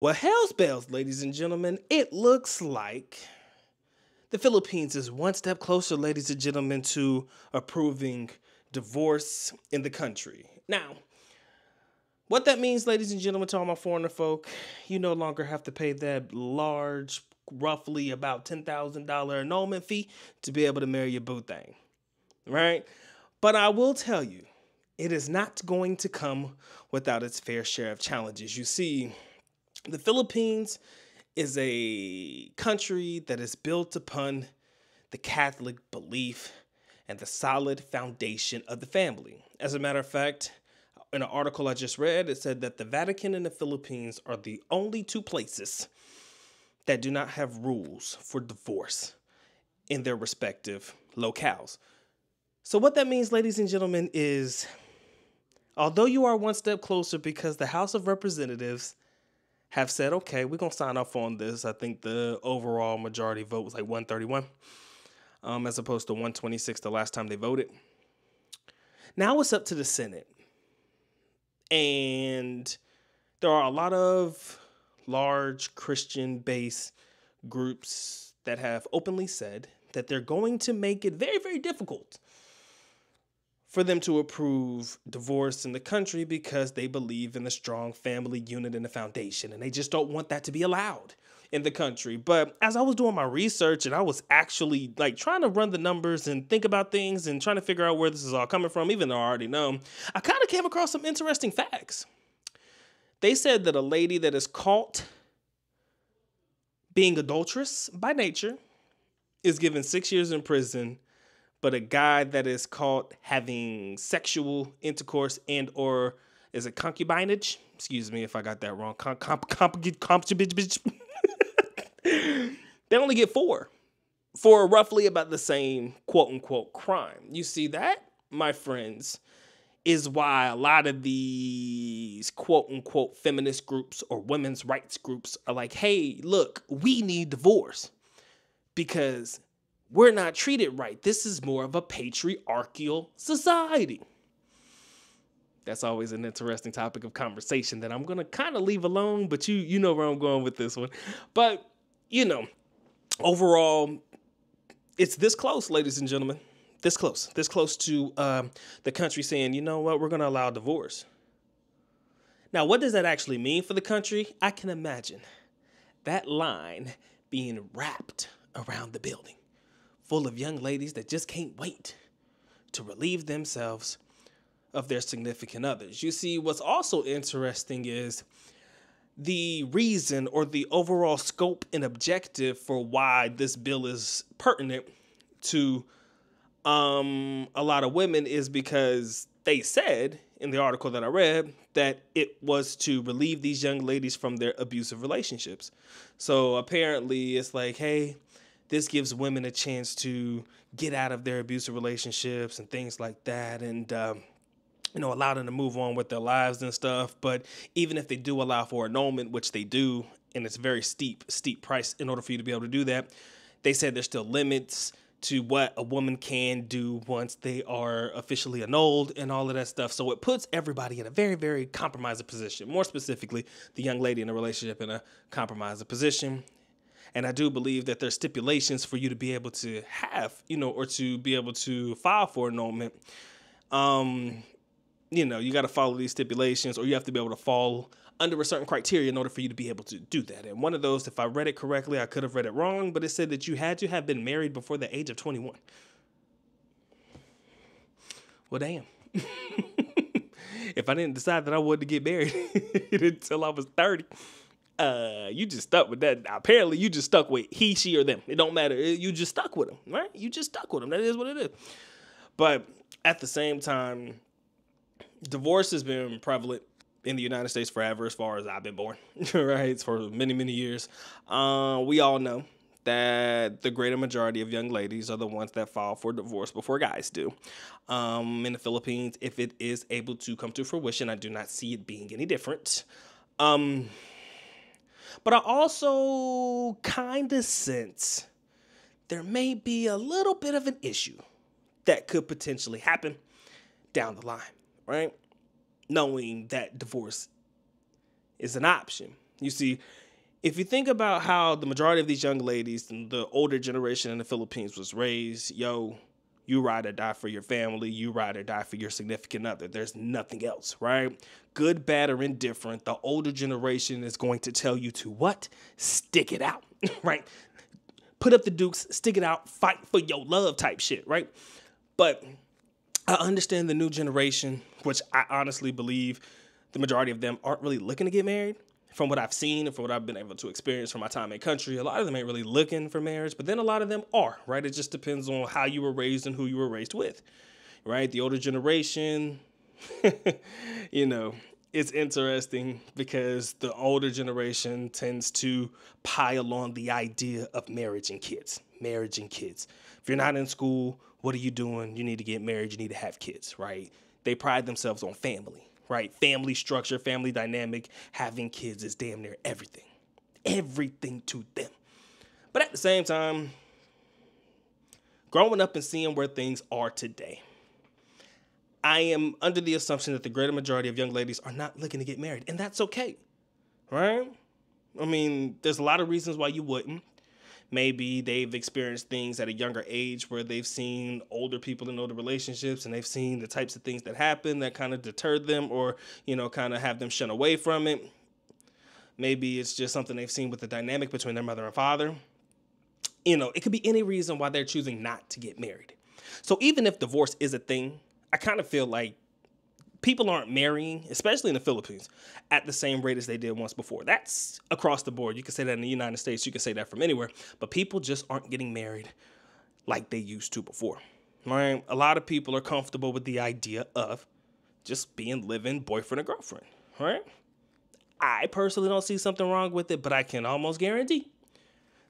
Well, hell's bells, ladies and gentlemen. It looks like the Philippines is one step closer, ladies and gentlemen, to approving divorce in the country. Now, what that means, ladies and gentlemen, to all my foreigner folk, you no longer have to pay that large, roughly about $10,000 annulment fee to be able to marry your boo thing, right? But I will tell you, it is not going to come without its fair share of challenges. You see, the Philippines is a country that is built upon the Catholic belief and the solid foundation of the family. As a matter of fact, in an article I just read, it said that the Vatican and the Philippines are the only two places that do not have rules for divorce in their respective locales. So what that means, ladies and gentlemen, is although you are one step closer because the House of Representatives have said, okay, we're going to sign off on this. I think the overall majority vote was like 131, as opposed to 126 the last time they voted. Now it's up to the Senate. And there are a lot of large Christian-based groups that have openly said that they're going to make it very, very difficult for them to approve divorce in the country because they believe in the strong family unit and the foundation, and they just don't want that to be allowed in the country. But as I was doing my research and I was actually like trying to run the numbers and think about things and trying to figure out where this is all coming from, even though I already know, I kind of came across some interesting facts. They said that a lady that is caught being adulterous by nature is given 6 years in prison, but a guy that is caught having sexual intercourse and or is it concubinage? Excuse me if I got that wrong. They only get 4 for roughly about the same quote unquote crime. You see that, my friends, is why a lot of these quote unquote feminist groups or women's rights groups are like, hey, look, we need divorce because we're not treated right. This is more of a patriarchal society. That's always an interesting topic of conversation that I'm going to kind of leave alone, but you know where I'm going with this one. But, overall, it's this close, ladies and gentlemen. This close to the country saying, you know what, we're going to allow divorce. Now, what does that actually mean for the country? I can imagine that line being wrapped around the building, full of young ladies that just can't wait to relieve themselves of their significant others. You see, what's also interesting is the reason or the overall scope and objective for why this bill is pertinent to a lot of women is because they said in the article that I read that it was to relieve these young ladies from their abusive relationships. So apparently it's like, hey, this gives women a chance to get out of their abusive relationships and things like that, and allow them to move on with their lives and stuff. But even if they do allow for annulment, which they do, and it's a very steep price in order for you to be able to do that, they said there's still limits to what a woman can do once they are officially annulled and all of that stuff. So it puts everybody in a very, very compromised position. More specifically, the young lady in the relationship in a compromised position. And I do believe that there's stipulations for you to be able to have, or to be able to file for annulment. You got to follow these stipulations, or you have to be able to fall under a certain criteria in order for you to be able to do that. And one of those, if I read it correctly, I could have read it wrong, but it said that you had to have been married before the age of 21. Well, damn. If I didn't decide that I wanted to get married until I was 30, you just stuck with that. Apparently, you just stuck with he, she, or them. It don't matter. You just stuck with them, right? You just stuck with them. That is what it is. But at the same time, divorce has been prevalent in the United States forever, as far as I've been born, right? It's for many, many years. We all know that the greater majority of young ladies are the ones that file for divorce before guys do. In the Philippines, if it is able to come to fruition, I do not see it being any different. But I also kind of sense there may be a little bit of an issue that could potentially happen down the line, right? Knowing that divorce is an option. You see, if you think about how the majority of these young ladies and the older generation in the Philippines was raised, you ride or die for your family, you ride or die for your significant other. There's nothing else, right? Good, bad, or indifferent, the older generation is going to tell you to what? Stick it out, right? Put up the dukes, stick it out, fight for your love type shit, right? But I understand the new generation, which I honestly believe the majority of them aren't really looking to get married. From what I've seen and from what I've been able to experience from my time in country, a lot of them ain't really looking for marriage, but then a lot of them are, right? It just depends on how you were raised and who you were raised with, right? The older generation, it's interesting because the older generation tends to pile on the idea of marriage and kids. If you're not in school, what are you doing? You need to get married. You need to have kids, right? They pride themselves on family. Right? Family structure, family dynamic, having kids is damn near everything. Everything to them. But at the same time, growing up and seeing where things are today, I am under the assumption that the greater majority of young ladies are not looking to get married. And that's okay. Right? I mean, there's a lot of reasons why you wouldn't. Maybe they've experienced things at a younger age where they've seen older people in older relationships and they've seen the types of things that happen that kind of deterred them or, kind of have them shun away from it. Maybe it's just something they've seen with the dynamic between their mother and father. It could be any reason why they're choosing not to get married. So even if divorce is a thing, I kind of feel like people aren't marrying, especially in the Philippines, at the same rate as they did once before. That's across the board. You can say that in the United States. You can say that from anywhere. But people just aren't getting married like they used to before. Right? A lot of people are comfortable with the idea of just being living boyfriend or girlfriend. Right? I personally don't see something wrong with it, but I can almost guarantee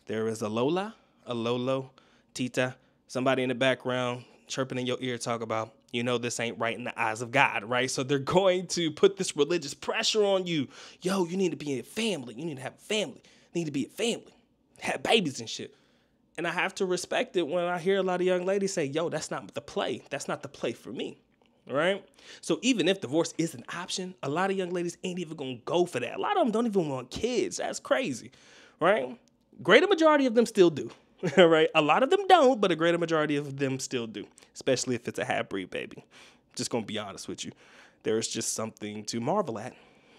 there is a Lola, a Lolo, Tita, somebody in the background chirping in your ear talk about, this ain't right in the eyes of God, right? So they're going to put this religious pressure on you. You need to be a family. You need to have a family. You need to be a family. Have babies and shit. And I have to respect it when I hear a lot of young ladies say, that's not the play. That's not the play for me, right? So even if divorce is an option, a lot of young ladies ain't even going to go for that. A lot of them don't even want kids. That's crazy, right? Greater majority of them still do. Right? A lot of them don't, but a greater majority of them still do, especially if it's a half-breed baby. Just going to be honest with you. There's just something to marvel at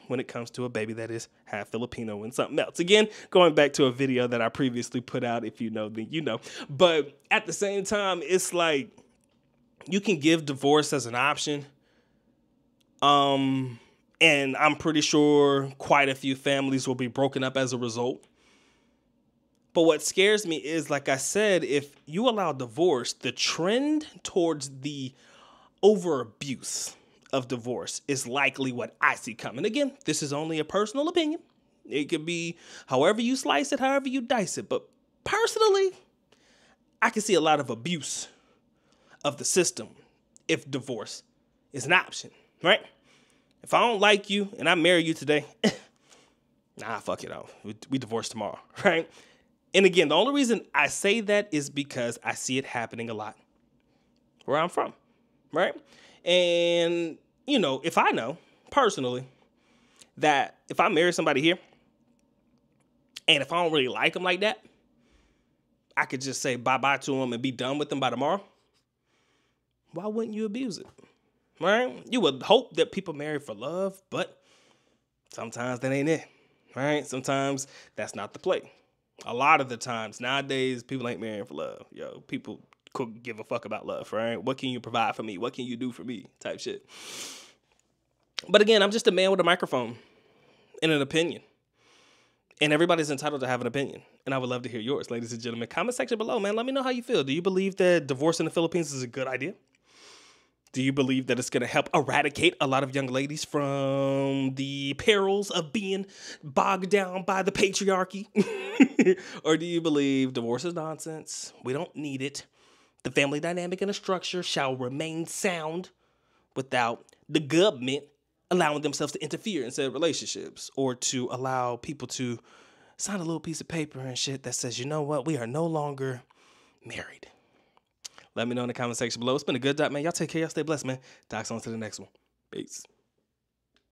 when it comes to a baby that is half Filipino and something else. Again, going back to a video that I previously put out, if you know, then you know. But at the same time, it's like you can give divorce as an option. And I'm pretty sure quite a few families will be broken up as a result. But what scares me is, like I said, if you allow divorce, the trend towards the over abuse of divorce is likely what I see coming. Again, this is only a personal opinion. It could be however you slice it, however you dice it. But personally, I can see a lot of abuse of the system if divorce is an option, right? If I don't like you and I marry you today, fuck it off. We divorce tomorrow, right? And again, the only reason I say that is because I see it happening a lot where I'm from, right? And, if I know personally that if I marry somebody here and if I don't really like them like that, I could just say bye-bye to them and be done with them by tomorrow. Why wouldn't you abuse it, right? You would hope that people marry for love, but sometimes that ain't it, right? Sometimes that's not the play. A lot of the times nowadays, people ain't marrying for love. People could give a fuck about love, right? What can you provide for me? What can you do for me? Type shit. But again, I'm just a man with a microphone and an opinion. And everybody's entitled to have an opinion. And I would love to hear yours, ladies and gentlemen. Comment section below, man. Let me know how you feel. Do you believe that divorce in the Philippines is a good idea? Do you believe that it's going to help eradicate a lot of young ladies from the perils of being bogged down by the patriarchy? Or do you believe divorce is nonsense? We don't need it. The family dynamic and the structure shall remain sound without the government allowing themselves to interfere in said relationships or to allow people to sign a little piece of paper and shit that says, you know what, we are no longer married. Let me know in the comment section below. It's been a good time, man. Y'all take care. Y'all stay blessed, man. Talk on to the next one. Peace.